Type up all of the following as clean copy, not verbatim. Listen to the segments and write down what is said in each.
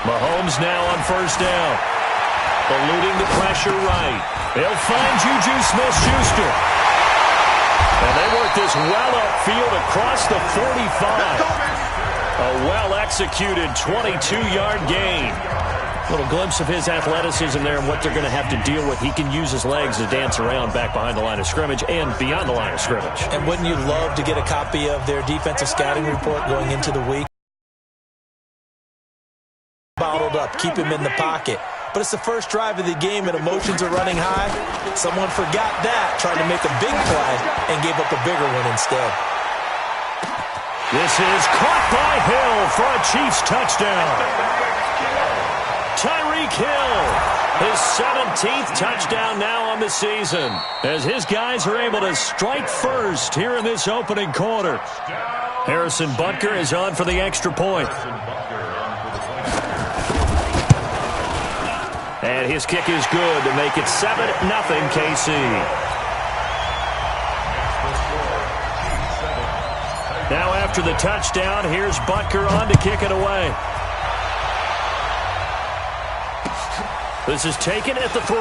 Mahomes now on first down. Eluding the pressure right. They'll find Juju Smith-Schuster. And they work this well upfield across the 45. A well-executed 22-yard gain. A little glimpse of his athleticism there and what they're going to have to deal with. He can use his legs to dance around back behind the line of scrimmage and beyond the line of scrimmage. And wouldn't you love to get a copy of their defensive scouting report going into the week? Bottled up, keep him in the pocket. But it's the first drive of the game and emotions are running high. Someone forgot that, trying to make a big play, and gave up a bigger one instead. This is caught by Hill for a Chiefs touchdown. Tyreek Hill, his 17th touchdown now on the season, as his guys are able to strike first here in this opening quarter. Harrison Butker is on for the extra point. And his kick is good to make it 7-0 KC. Now after the touchdown, here's Butker on to kick it away. This is taken at the 3.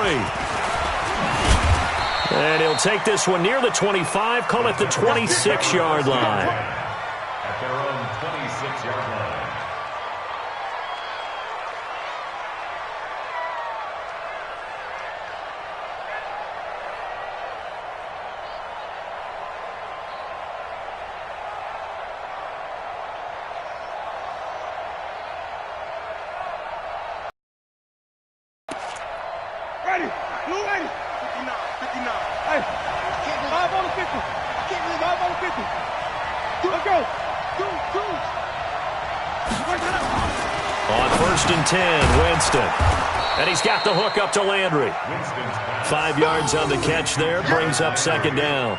And he'll take this one near the 25, call it the 26-yard line. At their own 26-yard line. On 1st and 10, Winston. And he's got the hook up to Landry. 5 yards on the catch there, brings up 2nd down.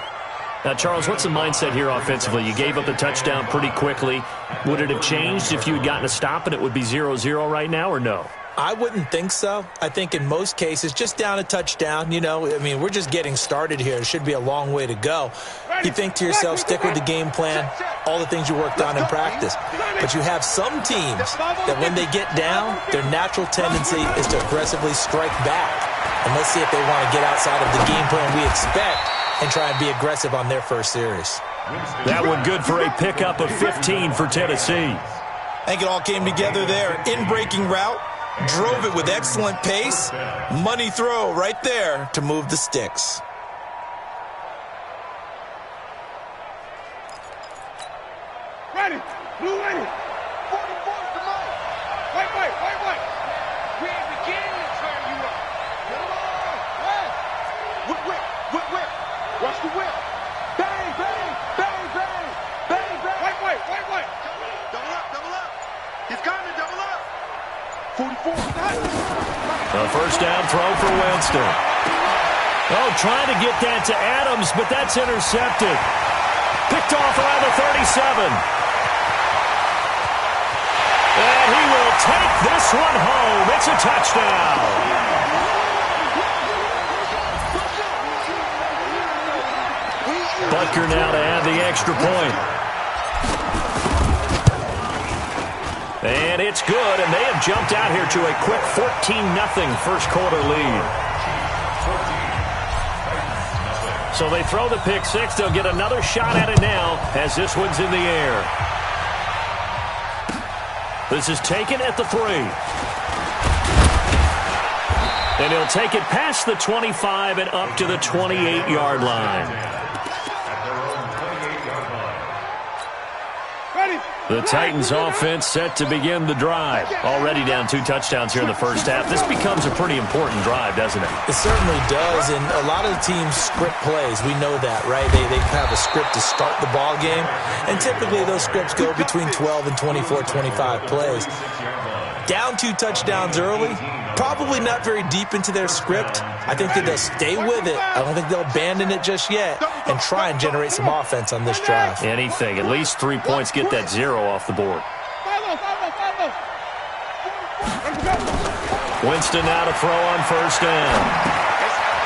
Now, Charles, what's the mindset here offensively? You gave up the touchdown pretty quickly. Would it have changed if you had gotten a stop and it would be 0-0 right now, or no? I wouldn't think so. I think in most cases, just down a touchdown, we're just getting started here. It should be a long way to go. You think to yourself, stick with the game plan, all the things you worked on in practice. But you have some teams that when they get down, their natural tendency is to aggressively strike back. And let's see if they want to get outside of the game plan we expect and try and be aggressive on their first series. That one good for a pickup of 15 for Tennessee. I think it all came together there. In-breaking route. Drove it with excellent pace. Money throw right there to move the sticks. Ready. Blue ready. 44 to Mike. Wait. We ain't beginning to turn you up. Come on. Whip. Watch the whip. Bang. Wait. Double up. He's coming, double up. 44. A first down throw for Winston. Trying to get that to Adams, but that's intercepted. Picked off around the 37. And he will take this one home. It's a touchdown. Butker now to add the extra point. And it's good, and they have jumped out here to a quick 14-0 first quarter lead. So they throw the pick six. They'll get another shot at it now as this one's in the air. This is taken at the 3. And he'll take it past the 25 and up to the 28-yard line. The Titans offense set to begin the drive. Already down 2 touchdowns here in the first half. This becomes a pretty important drive, doesn't it? It certainly does, and a lot of the teams script plays. We know that, right? They have a script to start the ball game, and typically those scripts go between 12 and 24, 25 plays. Down 2 touchdowns early, probably not very deep into their script. I think that they'll stay with it. I don't think they'll abandon it just yet and try and generate some offense on this drive. Anything. At least 3 points, get that 0 off the board. Winston now to throw on first down.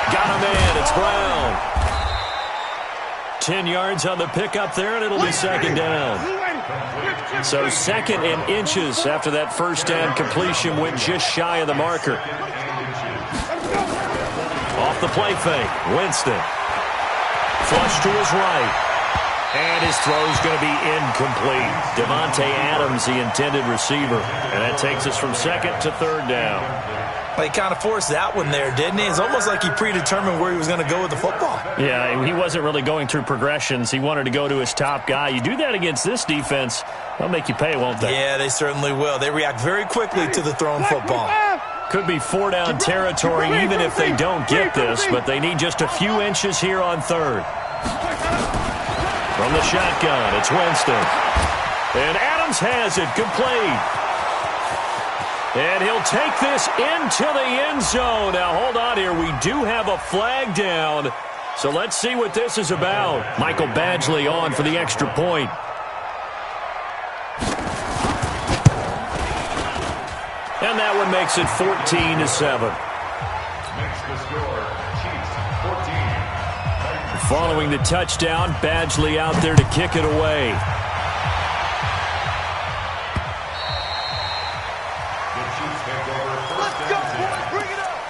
Got a man. It's Brown. 10 yards on the pickup there, and it'll be second down. So second and inches after that first down completion went just shy of the marker. Off the play fake, Winston. Flush to his right. And his throw's going to be incomplete. Devontae Adams, the intended receiver. And that takes us from second to third down. Well, he kind of forced that one there, didn't he? It's almost like he predetermined where he was going to go with the football. Yeah, he wasn't really going through progressions. He wanted to go to his top guy. You do that against this defense, they'll make you pay, won't they? Yeah, they certainly will. They react very quickly to the thrown football. Could be four-down territory even if they don't get this, but they need just a few inches here on third. From the shotgun, it's Winston. And Adams has it, complete. And he'll take this into the end zone. Now, hold on here. We do have a flag down. So let's see what this is about. Michael Badgley on for the extra point. And that one makes it 14-7. Makes the score, Chiefs 14. Following the touchdown, Badgley out there to kick it away. The Chiefs take over first down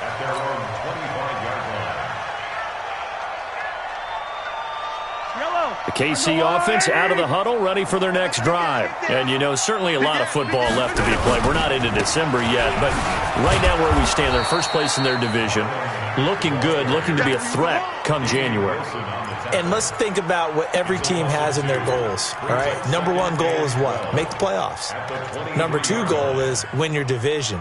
at their own 25-yard line. The KC offense out of the huddle, ready for their next drive. And, you know, certainly a lot of football left to be played. We're not into December yet, but right now where we stand, they're first place in their division. Looking good, looking to be a threat come January. And let's think about what every team has in their goals, all right? Number one goal is what? Make the playoffs. Number two goal is win your division.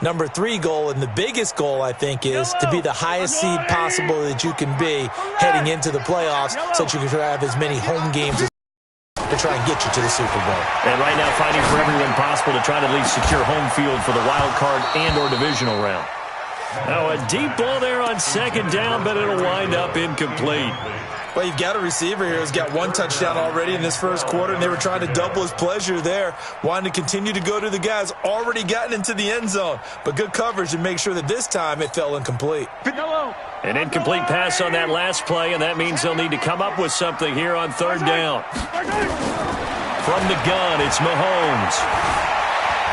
Number three goal, and the biggest goal, I think, is to be the highest seed possible that you can be heading into the playoffs so that you can have as many home games as to try and get you to the Super Bowl. And right now fighting for everyone possible to try to at least secure home field for the wild card and or divisional round. Now a deep ball there on second down, but it'll wind up incomplete. Well, you've got a receiver here who's got one touchdown already in this first quarter, and they were trying to double his pleasure there, wanting to continue to go to the guys already gotten into the end zone. But good coverage to make sure that this time it fell incomplete. An incomplete pass on that last play, and that means they'll need to come up with something here on third down. From the gun, it's Mahomes.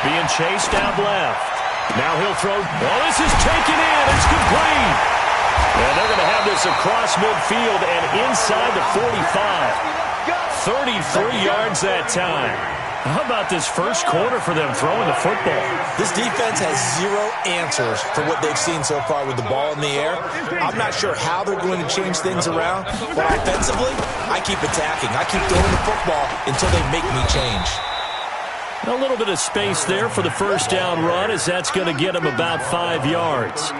Being chased out left. Now he'll throw. Oh, this is taken in. It's complete. And they're going to have this across midfield and inside the 45. 33 yards that time. How about this first quarter for them throwing the football? This defense has zero answers for what they've seen so far with the ball in the air. I'm not sure how they're going to change things around, but offensively, I keep attacking. I keep throwing the football until they make me change. A little bit of space there for the first down run, as that's going to get him about 5 yards.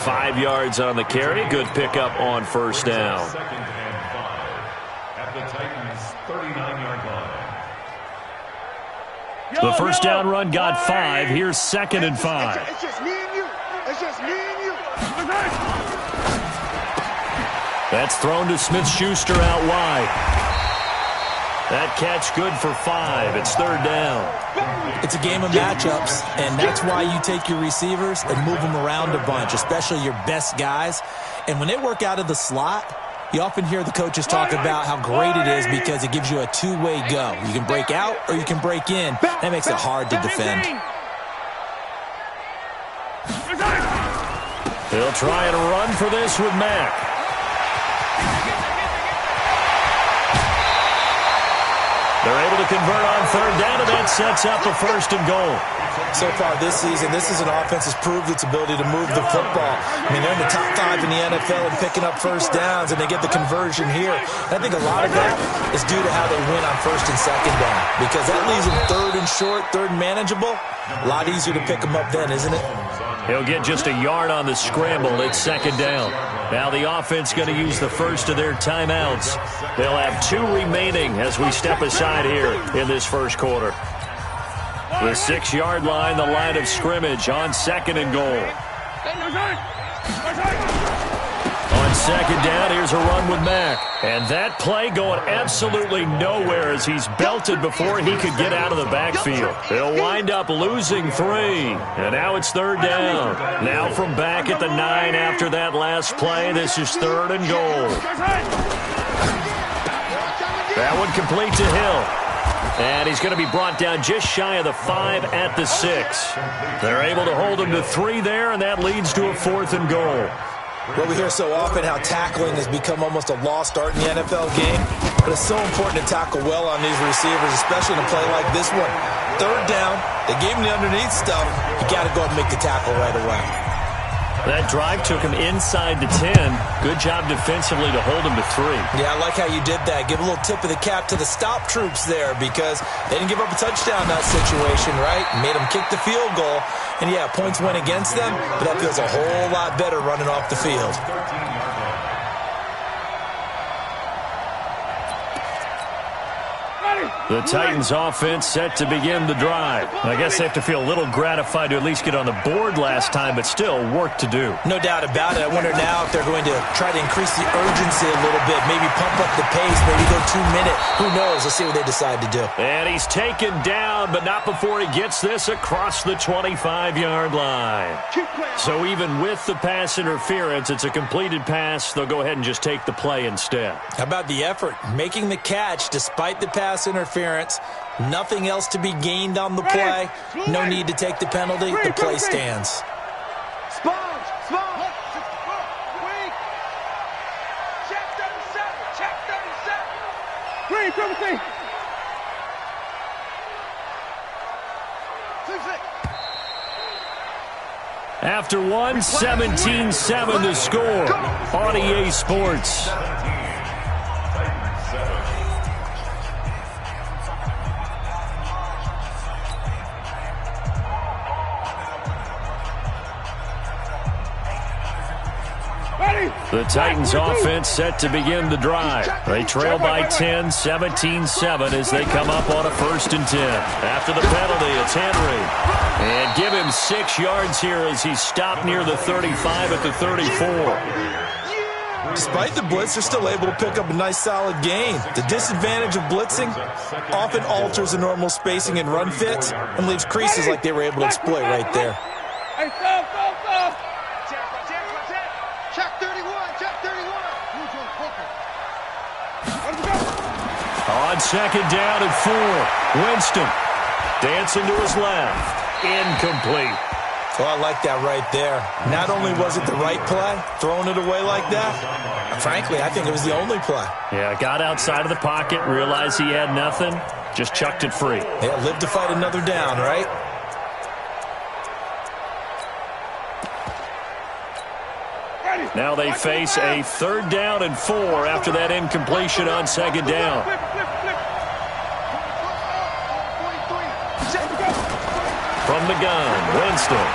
5 yards on the carry. Good pickup on first down. Second and 5 at the Titans' 39-yard line. The first down run got 5. Here's second and 5. It's just me and you. It's just me and you. That's thrown to Smith-Schuster out wide. That catch good for 5. It's third down. It's a game of matchups, and that's why you take your receivers and move them around a bunch, especially your best guys. And when they work out of the slot, you often hear the coaches talk about how great it is because it gives you a two-way go. You can break out or you can break in. That makes it hard to defend. They'll try and run for this with Mack. They're able to convert on third down, and that sets up a first and goal. So far this season, this is an offense that's proved its ability to move the football. I mean, they're in the top 5 in the NFL and picking up first downs, and they get the conversion here. And I think a lot of that is due to how they win on first and second down, because that leaves them third and short, third and manageable. A lot easier to pick them up then, isn't it? He'll get just a yard on the scramble. It's second down. Now the offense going to use the first of their timeouts. They'll have 2 remaining as we step aside here in this first quarter. The 6-yard line, the line of scrimmage on second and goal. On second down, here's a run with Mack. And that play going absolutely nowhere as he's belted before he could get out of the backfield. They'll wind up losing 3. And now it's third down. Now from back at the 9 after that last play, this is third and goal. That one complete to Hill. And he's going to be brought down just shy of the 5 at the 6. They're able to hold him to 3 there, and that leads to a 4th and goal. Well, we hear so often how tackling has become almost a lost art in the NFL game, but it's so important to tackle well on these receivers, especially in a play like this one. 3rd down, they gave him the underneath stuff. You got to go and make the tackle right away. That drive took him inside the 10. Good job defensively to hold him to 3. Yeah, I like how you did that. Give a little tip of the cap to the stop troops there because they didn't give up a touchdown in that situation, right? Made them kick the field goal. And, yeah, points went against them, but that feels a whole lot better running off the field. The Titans offense set to begin the drive. I guess they have to feel a little gratified to at least get on the board last time, but still work to do. No doubt about it. I wonder now if they're going to try to increase the urgency a little bit, maybe pump up the pace, maybe go 2-minute. Who knows? Let's see what they decide to do. And he's taken down, but not before he gets this across the 25-yard line. So even with the pass interference, it's a completed pass. They'll go ahead and just take the play instead. How about the effort? Making the catch despite the pass interference. Nothing else to be gained on the play. No need to take the penalty. The play stands. Sponge! Check 37! Green, everything! After one, 17-7 to score on EA Sports. The Titans offense set to begin the drive. They trail by 10, 17-7 as they come up on a 1st and 10. After the penalty, it's Henry. And give him 6 yards here as he's stopped near the 35 at the 34. Despite the blitz, they're still able to pick up a nice solid gain. The disadvantage of blitzing often alters the normal spacing and run fits and leaves creases like they were able to exploit right there. Hey, stop! Check 31! On 2nd down and 4, Winston dancing to his left. Incomplete. Oh, I like that right there. Not only was it the right play, throwing it away like that, frankly, I think it was the only play. Yeah, got outside of the pocket, realized he had nothing, just chucked it free. Yeah, live to fight another down, right? Now they face a 3rd down and 4 after that incompletion on 2nd down. From the gun, Winston.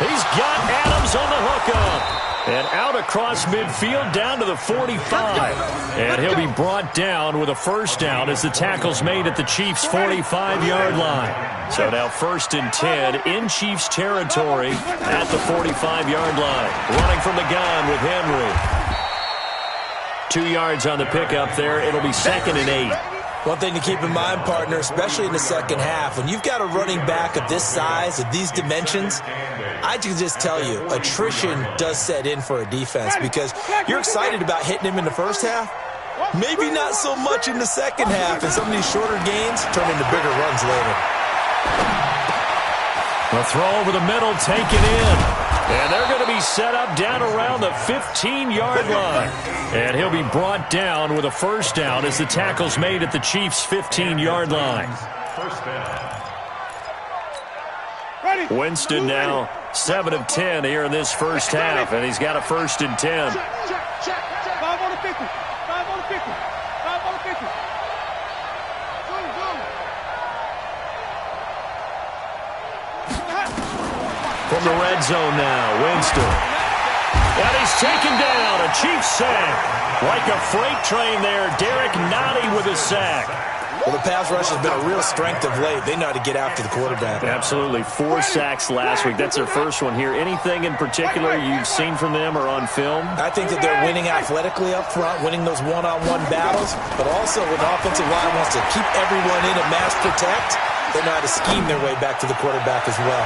He's got Adams on the hookup. And out across midfield down to the 45. And he'll be brought down with a 1st down as the tackle's made at the Chiefs' 45-yard line. So now 1st and 10 in Chiefs territory at the 45-yard line. Running from the gun with Henry. 2 yards on the pickup there. It'll be 2nd and 8. One thing to keep in mind, partner, especially in the second half, when you've got a running back of this size, of these dimensions, I can just tell you, attrition does set in for a defense because you're excited about hitting him in the first half. Maybe not so much in the second half, and some of these shorter gains turn into bigger runs later. The throw over the middle, taken in. And they're going to be set up down around the 15-yard line. And he'll be brought down with a 1st down as the tackle's made at the Chiefs' 15-yard line. Winston now 7 of 10 here in this first half, and he's got a 1st and 10. Check. 5 on the 50. 5 on the 50. 5 on the 50. From the red zone now, Winston. And he's taken down, a Chiefs sack. Like a freight train there, Derek Nottie with a sack. Well, the pass rush has been a real strength of late. They know how to get after the quarterback. Absolutely. 4 sacks last week. That's their first one here. Anything in particular you've seen from them or on film? I think that they're winning athletically up front, winning those one-on-one battles, but also when the offensive line wants to keep everyone in and mass protect, they know how to scheme their way back to the quarterback as well.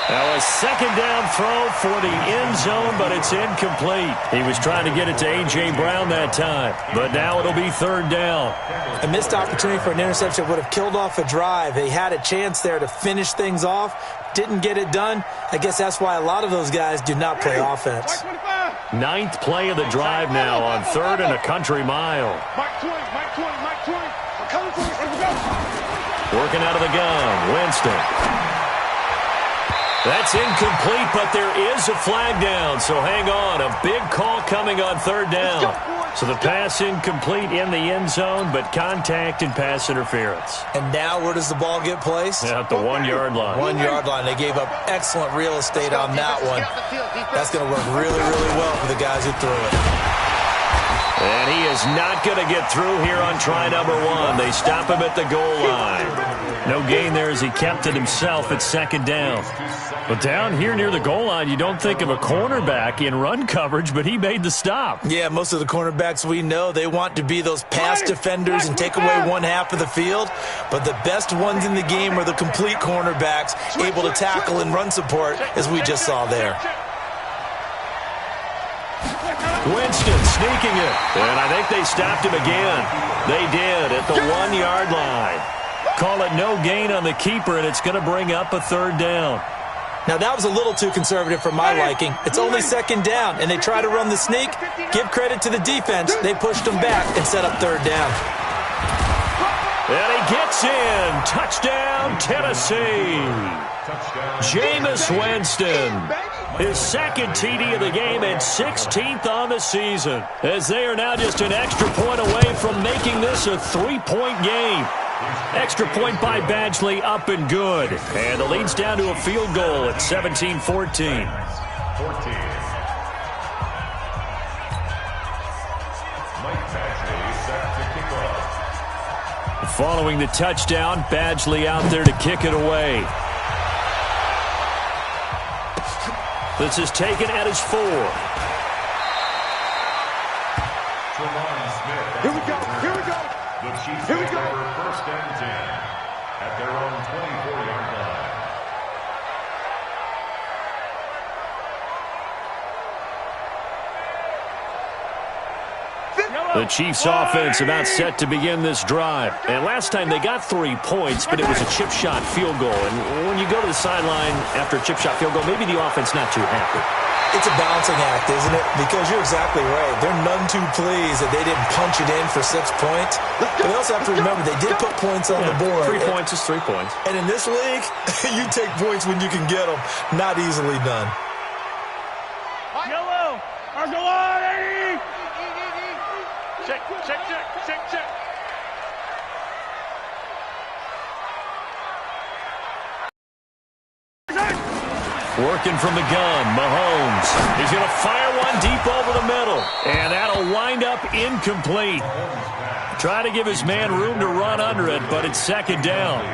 Now a second down throw for the end zone, but it's incomplete. He was trying to get it to A.J. Brown that time, but now it'll be third down. A missed opportunity for an interception would have killed off a drive. They had a chance there to finish things off, didn't get it done. I guess that's why a lot of those guys do not play offense. Ninth play of the drive now on third and a country mile. Working out of the gun, Winston. That's incomplete, but there is a flag down, so hang on. A big call coming on third down. So the pass incomplete in the end zone, but contact and pass interference. And now where does the ball get placed? At the 1 yard line. 1 yard line. They gave up excellent real estate on that one. That's going to work really, really well for the guys who threw it. And he is not going to get through here on try number 1. They stop him at the goal line. No gain there as he kept it himself at second down. But down here near the goal line, you don't think of a cornerback in run coverage, but he made the stop. Yeah, most of the cornerbacks we know, they want to be those pass defenders and take away one half of the field. But the best ones in the game are the complete cornerbacks, able to tackle and run support, as we just saw there. Winston sneaking it. And I think they stopped him again. They did at the 1 yard line. Call it no gain on the keeper, and it's going to bring up a third down. Now, that was a little too conservative for my liking. It's only second down, and they try to run the sneak. Give credit to the defense. They pushed them back and set up third down. And he gets in. Touchdown, Tennessee. Jameis Winston. His second TD of the game and 16th on the season. As they are now just an extra point away from making this a 3-point game. Extra point by Badgley, up and good. And the lead's down to a field goal at 17-14. Following the touchdown, Badgley out there to kick it away. This is taken at his 4. Here we go. Here we go. The Chiefs Here we take go. over first and 10 at their own 24-yard line. The Chiefs offense about set to begin this drive. And last time they got 3 points, but it was a chip shot field goal. And when you go to the sideline after a chip shot field goal, maybe the offense not too happy. It's a balancing act, isn't it? Because you're exactly right. They're none too pleased that they didn't punch it in for 6 points. But they also have to remember they did put points on the board. 3 points is 3 points. And in this league, you take points when you can get them. Not easily done. Yellow. Argolani. Check. Working from the gun, Mahomes. He's going to fire one deep over the middle. And that'll wind up incomplete. Try to give his man room to run under it, but it's second down.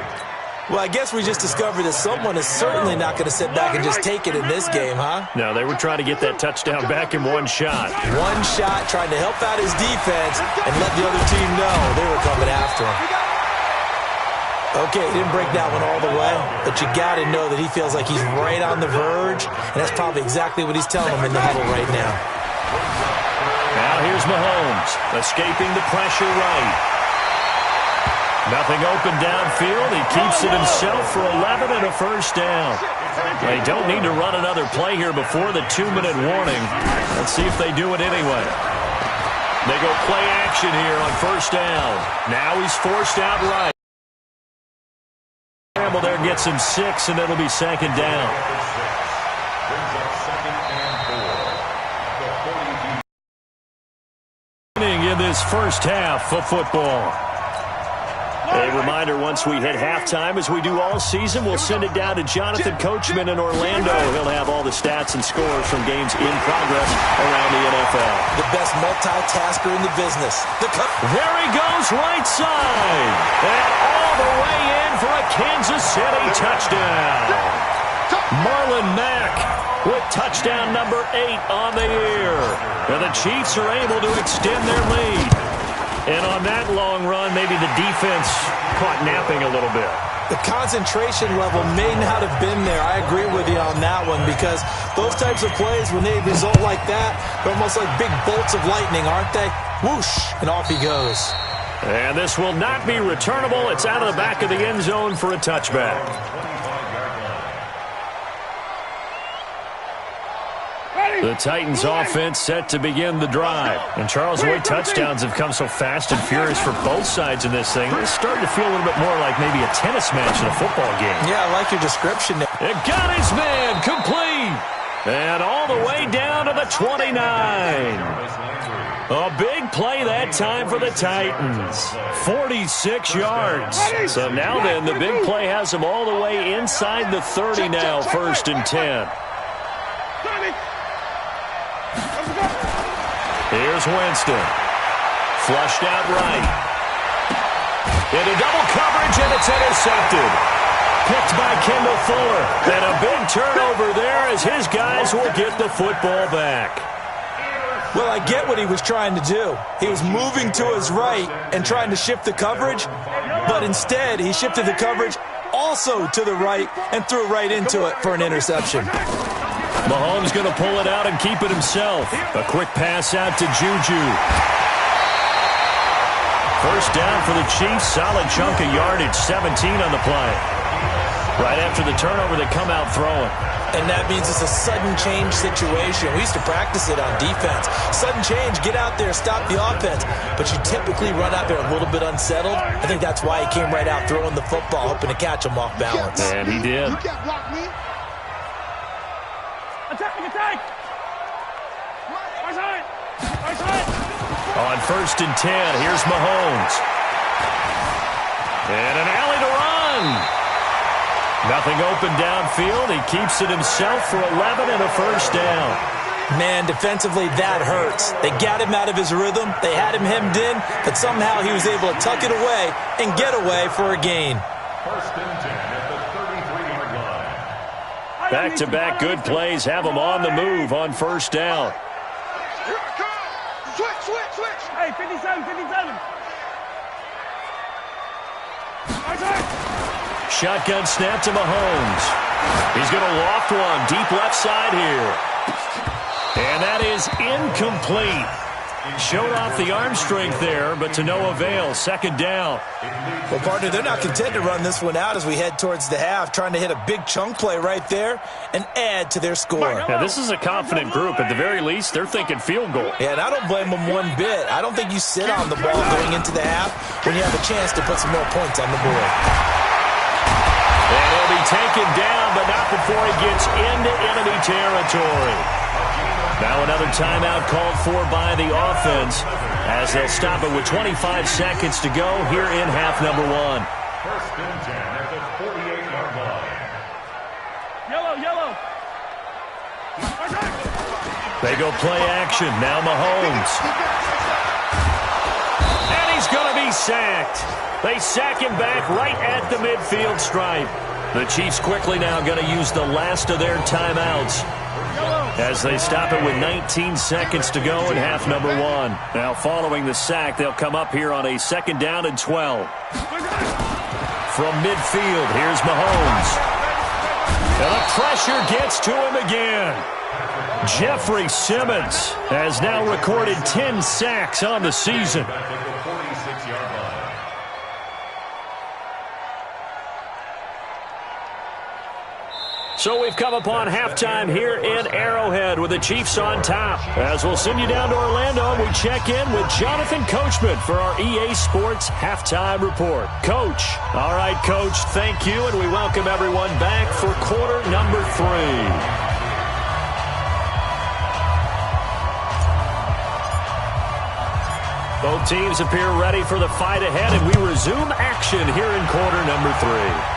Well, I guess we just discovered that someone is certainly not going to sit back and just take it in this game, huh? No, they were trying to get that touchdown back in one shot. One shot, trying to help out his defense and let the other team know they were coming after him. Okay, he didn't break that one all the way, but you got to know that he feels like he's right on the verge, and that's probably exactly what he's telling them in the huddle right now. Now here's Mahomes, escaping the pressure right. Nothing open downfield. He keeps it himself for 11 and a first down. They don't need to run another play here before the 2-minute warning. Let's see if they do it anyway. They go play action here on first down. Now he's forced out right. Scramble there gets him 6, and it'll be second down. In this first half of football. A reminder, once we hit halftime, as we do all season, we'll send it down to Jonathan Coachman in Orlando. He'll have all the stats and scores from games in progress around the NFL. The best multitasker in the business. There he goes, right side. And all the way in for a Kansas City touchdown. Marlon Mack with touchdown number 8 on the year. And the Chiefs are able to extend their lead. And on that long run, maybe the defense caught napping a little bit. The concentration level may not have been there. I agree with you on that one, because those types of plays, when they result like that, they're almost like big bolts of lightning, aren't they? Whoosh, and off he goes. And this will not be returnable. It's out of the back of the end zone for a touchback. The Titans offense set to begin the drive. And Charles, the way touchdowns have come so fast and furious for both sides in this thing, it's starting to feel a little bit more like maybe a tennis match in a football game. Yeah, I like your description there. It got his man complete. And all the way down to the 29. A big play that time for the Titans. 46 yards. So now then, the big play has them all the way inside the 30 now, 1st and 10. Here's Winston. Flushed out right. Into double coverage, and it's intercepted. Picked by Kendall Fuller. And a big turnover there as his guys will get the football back. Well, I get what he was trying to do. He was moving to his right and trying to shift the coverage, but instead he shifted the coverage also to the right and threw right into it for an interception. Mahomes going to pull it out and keep it himself. A quick pass out to Juju. First down for the Chiefs. Solid chunk of yardage. 17 on the play. Right after the turnover, they come out throwing. And that means it's a sudden change situation. We used to practice it on defense. Sudden change, get out there, stop the offense. But you typically run out there a little bit unsettled. I think that's why he came right out throwing the football, hoping to catch him off balance. And he did. You can't block me. Attack! On 1st and 10, here's Mahomes. And an alley to run. Nothing open downfield. He keeps it himself for 11 and a first down. Man, defensively, that hurts. They got him out of his rhythm. They had him hemmed in, but somehow he was able to tuck it away and get away for a gain. 1st and 10 at the 33-yard line. Back-to-back good plays have them on the move on 1st down. Here I come. Switch. Hey, 57. Shotgun snap to Mahomes. He's going to loft one deep left side here. And that is incomplete. Showed off the arm strength there, but to no avail. 2nd down. Well, partner, they're not content to run this one out as we head towards the half, trying to hit a big chunk play right there and add to their score. Now, this is a confident group. At the very least, they're thinking field goal. Yeah, and I don't blame them one bit. I don't think you sit on the ball going into the half when you have a chance to put some more points on the board. And he'll be taken down, but not before he gets into enemy territory. Now another timeout called for by the offense as they'll stop it with 25 seconds to go here in half number 1. 1st and 10 at the 48-yard line. Yellow. They go play action. Now Mahomes. And he's going to be sacked. They sack him back right at the midfield stripe. The Chiefs quickly now going to use the last of their timeouts as they stop it with 19 seconds to go in half number 1. Now following the sack, they'll come up here on a 2nd down and 12. From midfield, here's Mahomes. And the pressure gets to him again. Jeffrey Simmons has now recorded 10 sacks on the season. So we've come upon halftime here in Arrowhead with the Chiefs on top. As we'll send you down to Orlando, we check in with Jonathan Coachman for our EA Sports Halftime Report. Coach. All right, Coach, thank you, and we welcome everyone back for quarter number 3. Both teams appear ready for the fight ahead, and we resume action here in quarter number 3.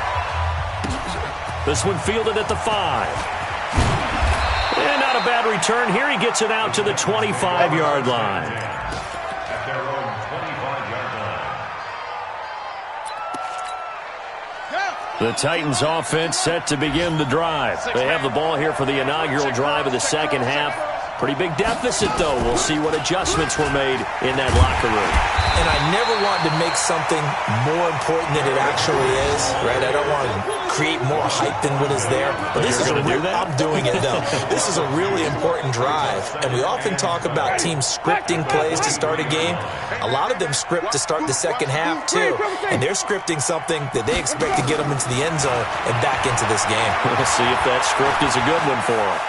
This one fielded at the 5. And not a bad return here. He gets it out to the 25-yard line. At their own 25-yard line. The Titans offense set to begin the drive. They have the ball here for the inaugural drive of the 2nd half. Pretty big deficit, though. We'll see what adjustments were made in that locker room. And I never want to make something more important than it actually is, right? I don't want to create more hype than what is there. But this is I'm doing it, though. This is a really important drive. And we often talk about teams scripting plays to start a game. A lot of them script to start the second half, too. And they're scripting something that they expect to get them into the end zone and back into this game. We'll see if that script is a good one for them.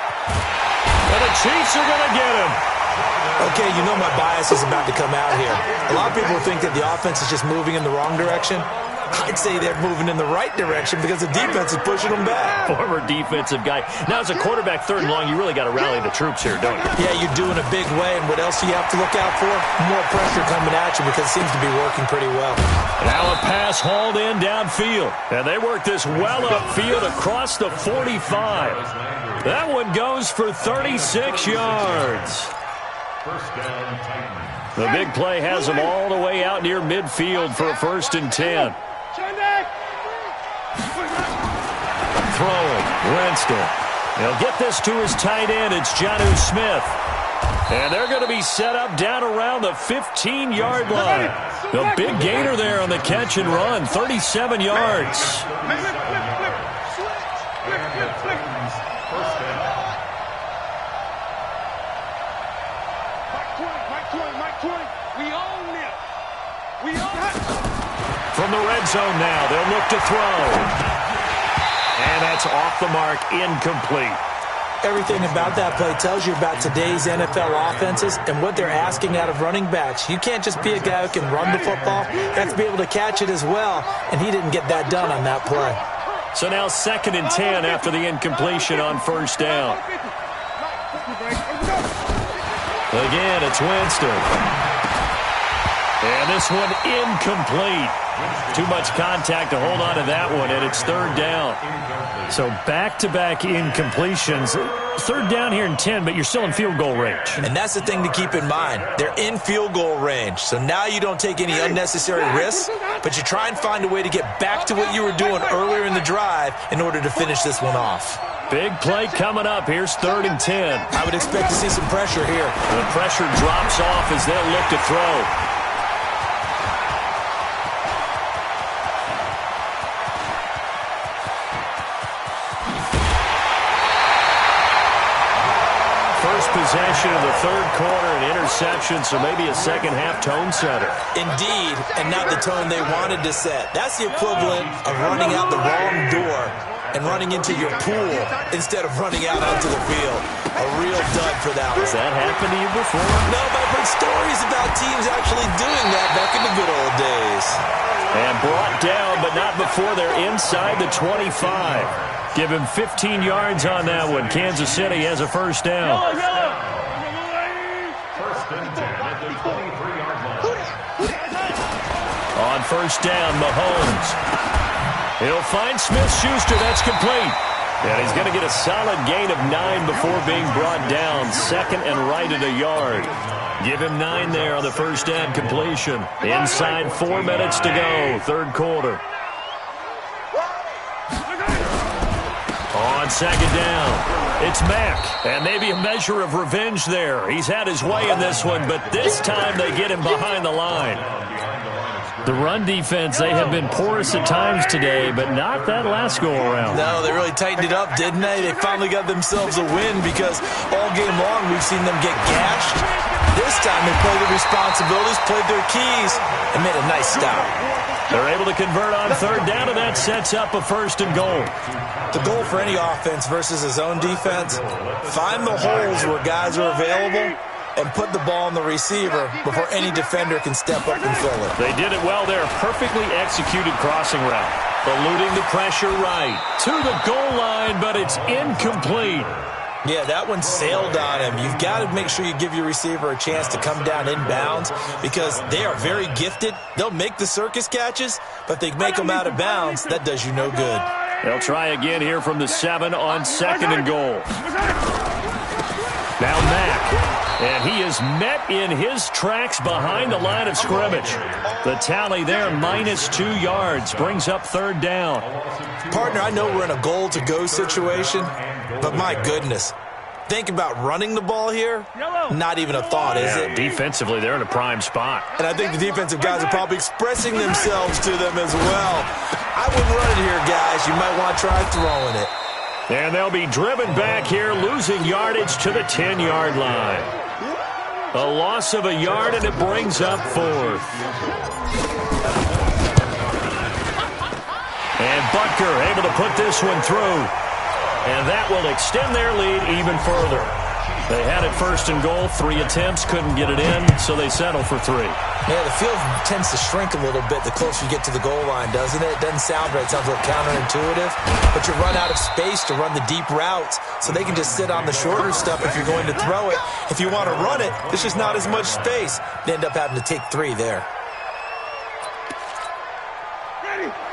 And the Chiefs are going to get him. Okay, you know my bias is about to come out here. A lot of people think that the offense is just moving in the wrong direction. I'd say they're moving in the right direction because the defense is pushing them back. Former defensive guy. Now, as a quarterback, third and long, you really got to rally the troops here, don't you? Yeah, you're doing a big way, and what else do you have to look out for? More pressure coming at you because it seems to be working pretty well. Now a pass hauled in downfield. And they work this well upfield across the 45. That one goes for 36 yards. First down, Titans. The big play has them all the way out near midfield for a 1st and 10. Throwing, Winston. He'll get this to his tight end. It's Jonnu Smith. And they're going to be set up down around the 15-yard line. The big gainer there on the catch and run, 37 yards. From the red zone now, they'll look to throw. And that's off the mark, incomplete. Everything about that play tells you about today's NFL offenses and what they're asking out of running backs. You can't just be a guy who can run the football. You have to be able to catch it as well, and he didn't get that done on that play. So now 2nd and 10 after the incompletion on 1st down. Again, it's Winston. And this one incomplete. Too much contact to hold on to that one, and it's 3rd down. So back-to-back incompletions. 3rd down here in 10, but you're still in field goal range. And that's the thing to keep in mind. They're in field goal range. So now you don't take any unnecessary risks, but you try and find a way to get back to what you were doing earlier in the drive in order to finish this one off. Big play coming up. Here's 3rd and 10. I would expect to see some pressure here. The pressure drops off as they'll look to throw. Possession of the 3rd quarter, an interception, so maybe a second-half tone setter. Indeed, and not the tone they wanted to set. That's the equivalent of running out the wrong door and running into your pool instead of running out onto the field. A real dud for that one. Has that happened to you before? No, but I've heard stories about teams actually doing that back in the good old days. And brought down, but not before they're inside the 25. Give him 15 yards on that one. Kansas City has a 1st down. 1st and 10 at the 23-yard line. On 1st down, Mahomes. He'll find Smith-Schuster. That's complete. And he's going to get a solid gain of 9 before being brought down. 2nd and right at a yard. Give him 9 there on the 1st down completion. Inside 4 minutes to go, 3rd quarter. On 2nd down, it's Mack, and maybe a measure of revenge there. He's had his way in this one, but this time they get him behind the line. The run defense, they have been porous at times today, but not that last go-around. No, they really tightened it up, didn't they? They finally got themselves a win because all game long we've seen them get gashed. This time they played their responsibilities, played their keys, and made a nice stop. They're able to convert on 3rd down, and that sets up a 1st and goal. The goal for any offense versus his own defense, find the holes where guys are available and put the ball on the receiver before any defender can step up and fill it. They did it well there. Perfectly executed crossing route. Eluding the pressure right. To the goal line, but it's incomplete. Yeah, that one sailed on him. You've got to make sure you give your receiver a chance to come down inbounds because they are very gifted. They'll make the circus catches, but if they make them out of bounds, that does you no good. They'll try again here from the 7 on 2nd and goal. Now Mack, and he is met in his tracks behind the line of scrimmage. The tally there, -2 yards, brings up 3rd down. Partner, I know we're in a goal-to-go situation, but my goodness, Think about running the ball here? Not even a thought, is it? Defensively, they're in a prime spot. And I think the defensive guys are probably expressing themselves to them as well. I wouldn't run it here, guys. You might want to try throwing it. And they'll be driven back here, losing yardage to the 10-yard line. A loss of a yard, and it brings up 4th. And Butker able to put this one through. And that will extend their lead even further. They had it 1st and goal, 3 attempts, couldn't get it in, so they settle for 3. Yeah, the field tends to shrink a little bit the closer you get to the goal line, doesn't it? It doesn't sound right. It sounds a little counterintuitive. But you run out of space to run the deep routes, so they can just sit on the shorter stuff if you're going to throw it. If you want to run it, there's just not as much space. They end up having to take 3 there.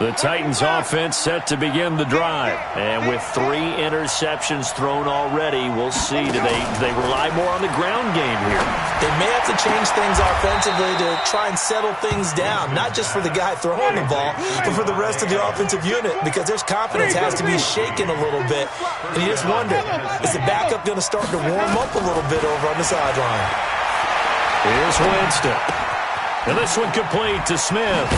The Titans offense set to begin the drive. And with 3 interceptions thrown already, we'll see. Do they rely more on the ground game here? They may have to change things offensively to try and settle things down, not just for the guy throwing the ball, but for the rest of the offensive unit, because their confidence has to be shaken a little bit. And you just wonder, is the backup going to start to warm up a little bit over on the sideline? Here's Winston. And this one complete to Smith.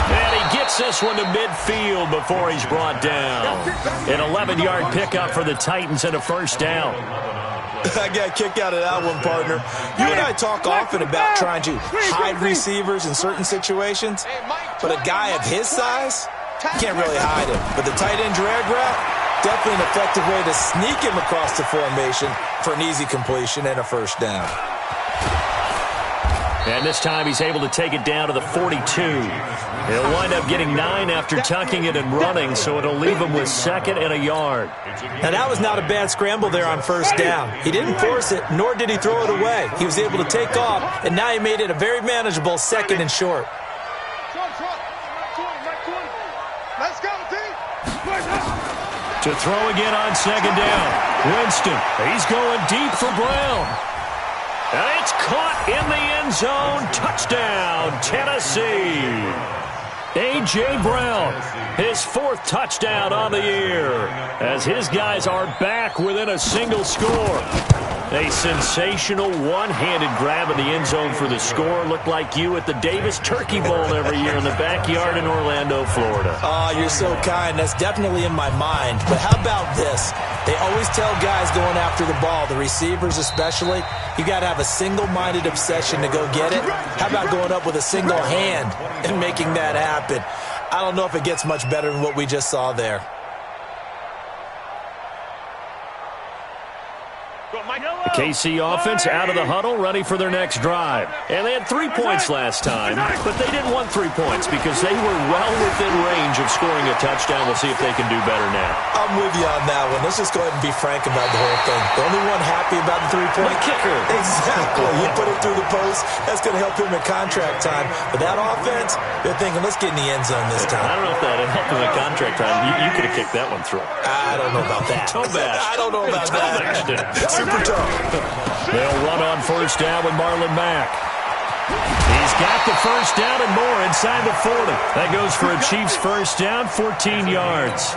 And he gets this one to midfield before he's brought down. An 11-yard pickup for the Titans and a 1st down. I got a kick out of that one, partner. You and I talk often about trying to hide receivers in certain situations, but a guy of his size, you can't really hide him. But the tight end drag route, definitely an effective way to sneak him across the formation for an easy completion and a 1st down. And this time he's able to take it down to the 42. He'll wind up getting 9 after tucking it and running, so it'll leave him with 2nd and a yard. Now, that was not a bad scramble there on 1st down. He didn't force it, nor did he throw it away. He was able to take off, and now he made it a very manageable 2nd and short. To throw again on 2nd down. Winston, he's going deep for Brown. And it's caught in the end zone. Touchdown, Tennessee. A.J. Brown, his 4th touchdown on the year, as his guys are back within a single score. A sensational one-handed grab in the end zone for the score. Looked like you at the Davis Turkey Bowl every year in the backyard in Orlando, Florida. Oh, you're so kind. That's definitely in my mind. But how about this? They always tell guys going after the ball, the receivers especially, you got to have a single-minded obsession to go get it. How about going up with a single hand and making that happen? I don't know if it gets much better than what we just saw there. The KC offense out of the huddle, ready for their next drive. And they had 3 points last time, but they didn't want 3 points because they were well within range of scoring a touchdown. We'll see if they can do better now. I'm with you on that one. Let's just go ahead and be frank about the whole thing. The only one happy about the 3-point kicker. Exactly. You put it through the post. That's going to help him at contract time. But that offense, they're thinking, let's get in the end zone this time. I don't know if that helped him at contract time. You could have kicked that one through. I don't know about that. Toe bash. I don't know about that. Super tough. They'll run on 1st down with Marlon Mack. He's got the 1st down and more inside the 40. That goes for a Chiefs 1st down, 14 yards.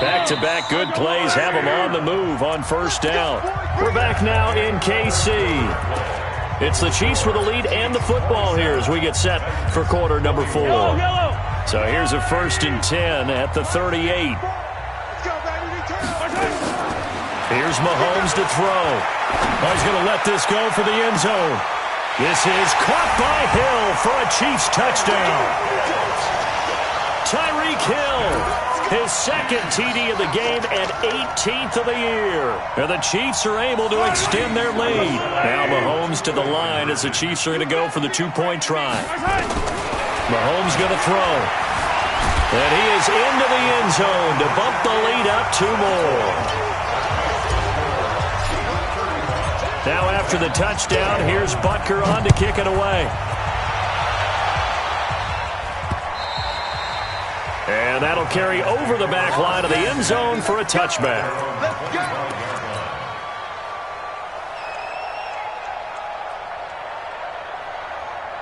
Back-to-back good plays have them on the move on 1st down. We're back now in KC. It's the Chiefs with the lead and the football here as we get set for quarter number 4. So here's a 1st and 10 at the 38. Here's Mahomes to throw. Oh, he's going to let this go for the end zone. This is caught by Hill for a Chiefs touchdown. Tyreek Hill, his 2nd TD of the game and 18th of the year. And the Chiefs are able to extend their lead. Now Mahomes to the line as the Chiefs are going to go for the 2-point try. Mahomes going to throw. And he is into the end zone to bump the lead up 2 more. Now after the touchdown, here's Butker on to kick it away. And that'll carry over the back line of the end zone for a touchback. Let's go.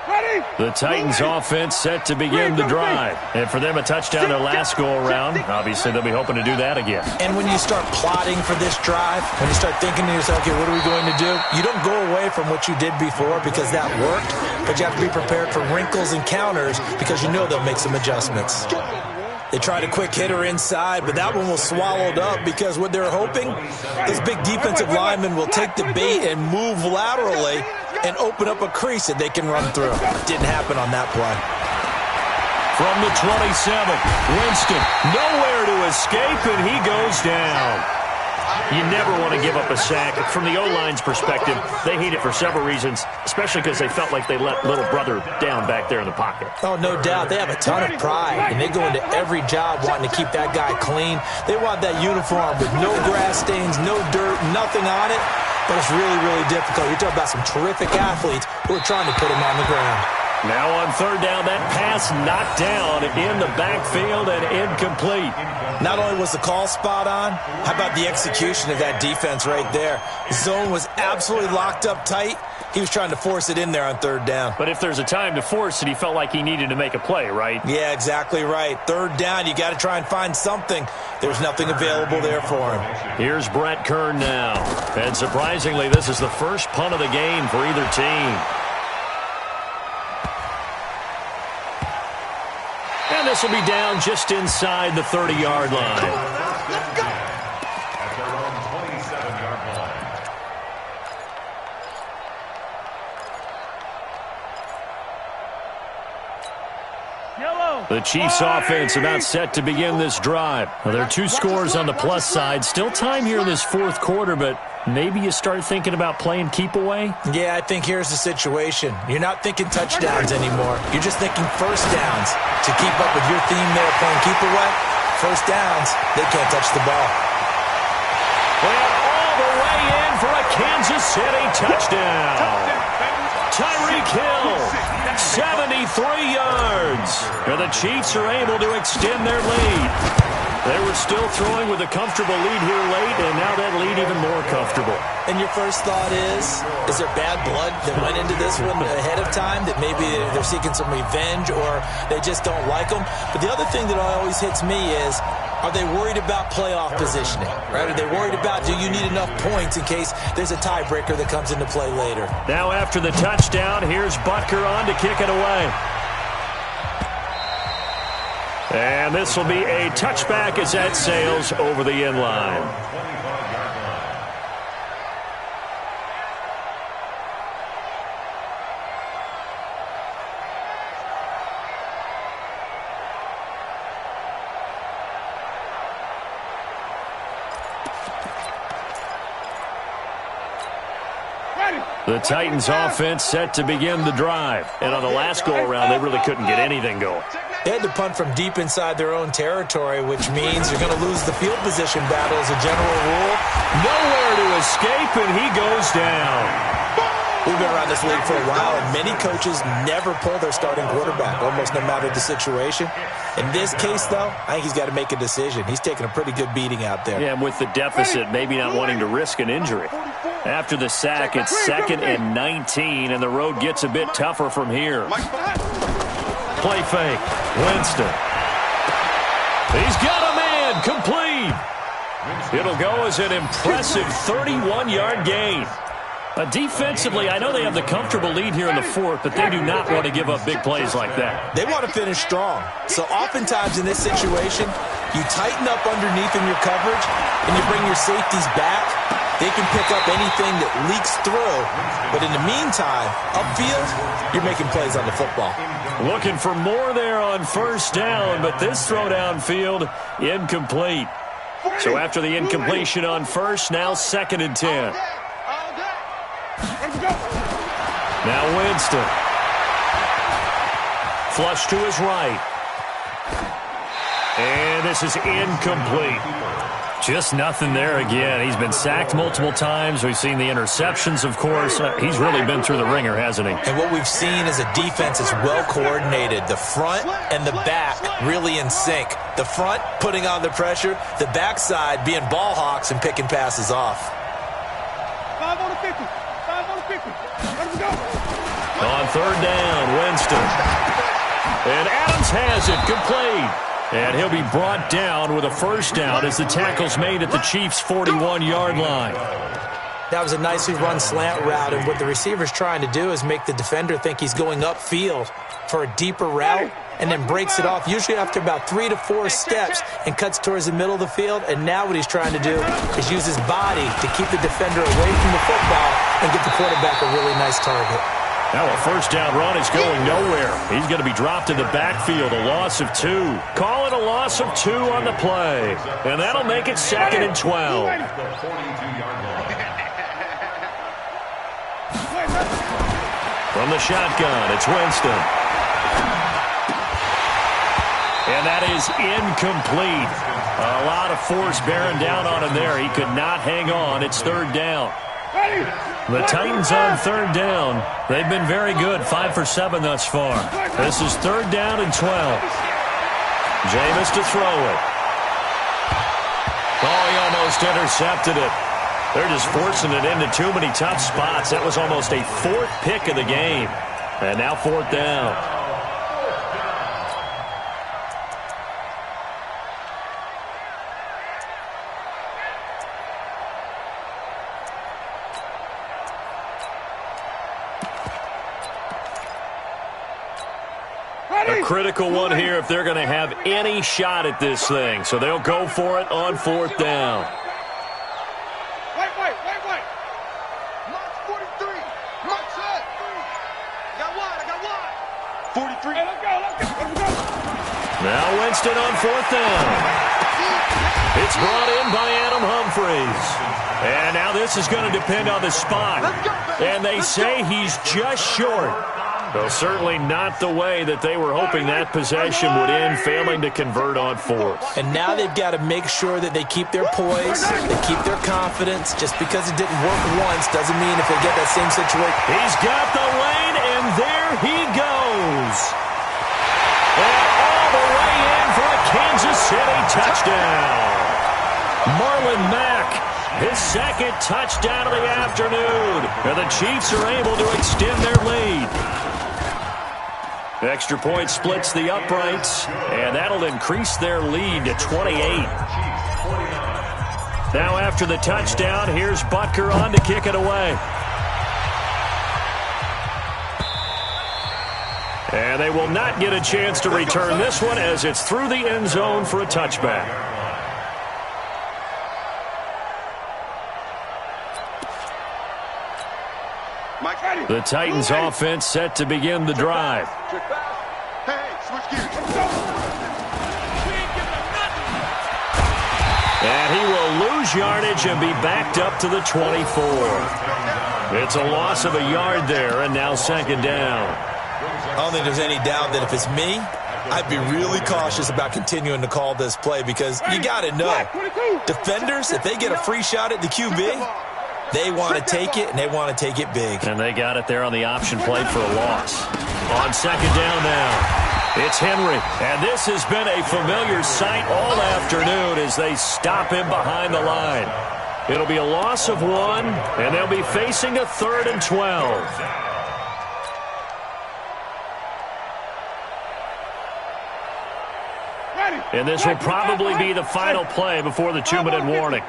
Ready? The Titans offense set to begin the drive. And for them, a touchdown their last go-around. Obviously, they'll be hoping to do that again. And when you start plotting for this drive, when you start thinking to yourself, okay, what are we going to do? You don't go away from what you did before because that worked, but you have to be prepared for wrinkles and counters because you know they'll make some adjustments. They tried a quick hitter inside, but that one was swallowed up because what they're hoping, this big defensive lineman will take the bait and move laterally and open up a crease that they can run through. Didn't happen on that play. From the 27, Winston, nowhere to escape, and he goes down. You never want to give up a sack. From the O-line's perspective, they hate it for several reasons, especially because they felt like they let little brother down back there in the pocket. Oh, no doubt. They have a ton of pride, and they go into every job wanting to keep that guy clean. They want that uniform with no grass stains, no dirt, nothing on it, but it's really, really difficult. You're talking about some terrific athletes who are trying to put him on the ground. Now on third down, that pass knocked down in the backfield and incomplete. Not only was the call spot on, how about the execution of that defense right there? Zone was absolutely locked up tight. He was trying to force it in there on third down. But if there's a time to force it, he felt like he needed to make a play, right? Yeah, exactly right. Third down, you got to try and find something. There's nothing available there for him. Here's Brett Kern now. And surprisingly, this is the first punt of the game for either team. And this will be down just inside the 30-yard line. Let's go. At their own 27-yard line. The Chiefs offense about set to begin this drive. Well, there are two scores on the plus side. Still time here in this fourth quarter, but maybe you start thinking about playing keep away? Yeah, I think here's the situation. You're not thinking touchdowns anymore. You're just thinking first downs. To keep up with your theme there, playing keep away, first downs, they can't touch the ball. Well, all the way in for a Kansas City touchdown. Tyreek Hill, 73 yards. And the Chiefs are able to extend their lead. They were still throwing with a comfortable lead here late, and now that lead even more comfortable. And your first thought is there bad blood that went into this one ahead of time, that maybe they're seeking some revenge or they just don't like them? But the other thing that always hits me is, are they worried about playoff positioning? Right? Are they worried about, do you need enough points in case there's a tiebreaker that comes into play later? Now after the touchdown, here's Butker on to kick it away. And this will be a touchback as that sails over the end line. The Titans offense set to begin the drive. And on the last go-around, they really couldn't get anything going. They had to punt from deep inside their own territory, which means you're going to lose the field position battle as a general rule. Nowhere to escape, and he goes down. We've been around this league for a while, and many coaches never pull their starting quarterback, almost no matter the situation. In this case, though, I think he's got to make a decision. He's taking a pretty good beating out there. Yeah, and with the deficit, maybe not wanting to risk an injury. After the sack, it's 2nd and 19, and the road gets a bit tougher from here. Play fake. Winston. He's got a man. Complete. It'll go as an impressive 31-yard gain. Defensively, I know they have the comfortable lead here in the fourth, but they do not want to give up big plays like that. They want to finish strong. So oftentimes in this situation, you tighten up underneath in your coverage, and you bring your safeties back. They can pick up anything that leaks through. But in the meantime, upfield, you're making plays on the football. Looking for more there on first down, but this throw downfield, incomplete. So after the incompletion on first, now 2nd and 10. Now Winston. Flush to his right. And this is incomplete. Just nothing there again. He's been sacked multiple times. We've seen the interceptions, of course. He's really been through the ringer, hasn't he? And what we've seen is a defense that's well coordinated. The front and the back really in sync. The front putting on the pressure. The backside being ball hawks and picking passes off. 5 on the 50. 5 on the 50. Let's go. On third down, Winston. And Adams has it, complete. And he'll be brought down with a first down as the tackle's made at the Chiefs' 41-yard line. That was a nicely run slant route, and what the receiver's trying to do is make the defender think he's going upfield for a deeper route, and then breaks it off, usually after about 3 to 4 steps, and cuts towards the middle of the field. And now what he's trying to do is use his body to keep the defender away from the football and get the quarterback a really nice target. Now a first down run is going nowhere. He's going to be dropped in the backfield, a loss of 2. Call it a loss of 2 on the play. And that'll make it 2nd and 12. From the shotgun, it's Winston. And that is incomplete. A lot of force bearing down on him there. He could not hang on. It's third down. The Titans on third down. They've been very good, 5 for 7 thus far. This is third down and 12. Jameis to throw it. Oh, he almost intercepted it. They're just forcing it into too many tough spots. That was almost a 4th pick of the game. And now 4th down. A critical one here if they're going to have any shot at this thing. So they'll go for it on 4th down. Wait. March 43. March set. I got one. 43. Hey, let's go. Now Winston on 4th down. It's brought in by Adam Humphries. And now this is going to depend on the spot. And they say he's just short. Though certainly not the way that they were hoping that possession would end, failing to convert on 4th. And now they've got to make sure that they keep their poise, they keep their confidence. Just because it didn't work once doesn't mean if they get that same situation. He's got the lane, and there he goes. And all the way in for a Kansas City touchdown. Marlon Mack, his 2nd touchdown of the afternoon. And the Chiefs are able to extend their lead. Extra point splits the uprights, and that'll increase their lead to 28. Now after the touchdown, here's Butker on to kick it away. And they will not get a chance to return this one as it's through the end zone for a touchback. The Titans offense set to begin the drive. And he will lose yardage and be backed up to the 24. It's a loss of a yard there, and now 2nd down. I don't think there's any doubt that if it's me, I'd be really cautious about continuing to call this play, because you got to know, defenders, if they get a free shot at the QB, they want to take it, and they want to take it big. And they got it there on the option play for a loss. On 2nd down now, it's Henry. And this has been a familiar sight all afternoon as they stop him behind the line. It'll be a loss of 1, and they'll be facing a 3rd and 12. And this will probably be the final play before the 2-minute warning.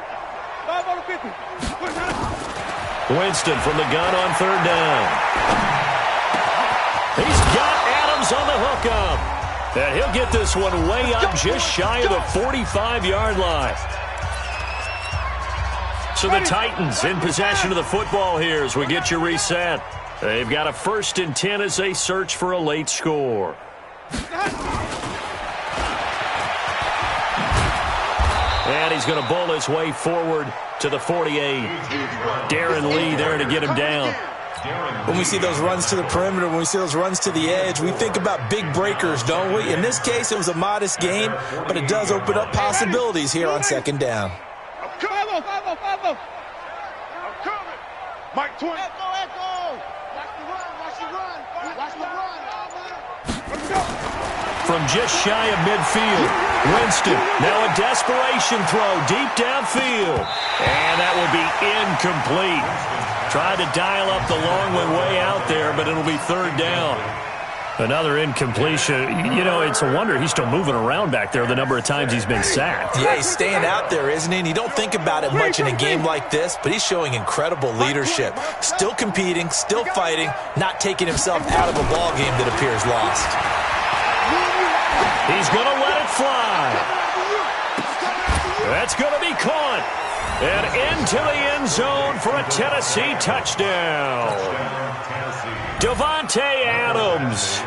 Winston from the gun on 3rd down. He's got Adams on the hookup. And he'll get this one way up just shy of the 45-yard line. So the Titans in possession of the football here as we get you reset. They've got a 1st and 10 as they search for a late score. And he's going to bowl his way forward to the 48. Darren Lee there to get him down. When we see those runs to the perimeter, when we see those runs to the edge, we think about big breakers, don't we? In this case, it was a modest gain, but it does open up possibilities here on 2nd down. I'm coming. Mike 20. Echo. Watch the run. From just shy of midfield, Winston, now a desperation throw deep downfield. And that will be incomplete. Tried to dial up the long way out there, but it'll be third down. Another incompletion. You know, it's a wonder he's still moving around back there the number of times he's been sacked. Yeah, he's staying out there, isn't he? And you don't think about it much in a game like this, but he's showing incredible leadership. Still competing, still fighting, not taking himself out of a ball game that appears lost. He's going to let it fly. That's going to be caught. And into the end zone for a Tennessee touchdown. Davante Adams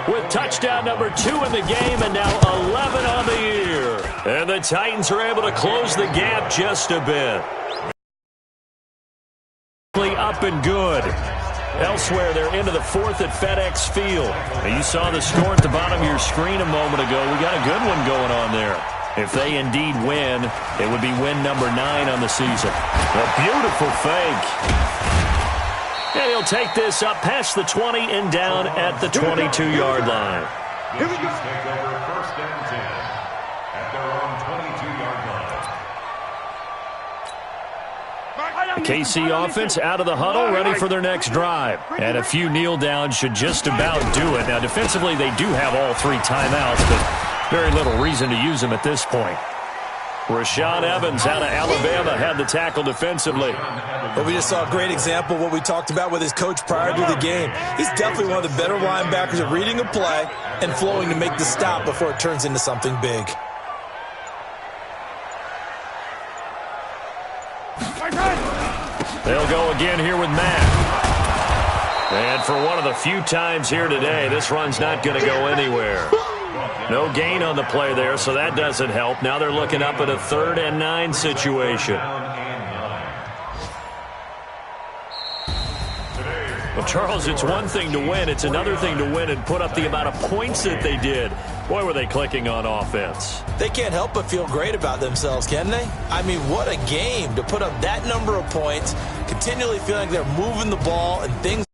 with touchdown number 2 in the game and now 11 on the year. And the Titans are able to close the gap just a bit. Up and good. Elsewhere, they're into the 4th at FedEx Field. And you saw the score at the bottom of your screen a moment ago. We got a good one going on there. If they indeed win, it would be win number 9 on the season. A beautiful fake. And he'll take this up past the 20 and down at the 22-yard line. The Chiefs take over 1st and 10 at their own 22-yard line. The KC offense out of the huddle, ready for their next drive. And a few kneel downs should just about do it. Now, defensively, they do have all 3 timeouts, but very little reason to use them at this point. Rashaan Evans out of Alabama had the tackle defensively. But we just saw a great example of what we talked about with his coach prior to the game. He's definitely one of the better linebackers at reading a play and flowing to make the stop before it turns into something big. They'll go again here with Matt. And for one of the few times here today, this run's not going to go anywhere. No gain on the play there, so that doesn't help. Now they're looking up at a 3rd and 9 situation. Well, Charles, it's one thing to win. It's another thing to win and put up the amount of points that they did. Boy, were they clicking on offense. They can't help but feel great about themselves, can they? I mean, what a game to put up that number of points, continually feeling like they're moving the ball and things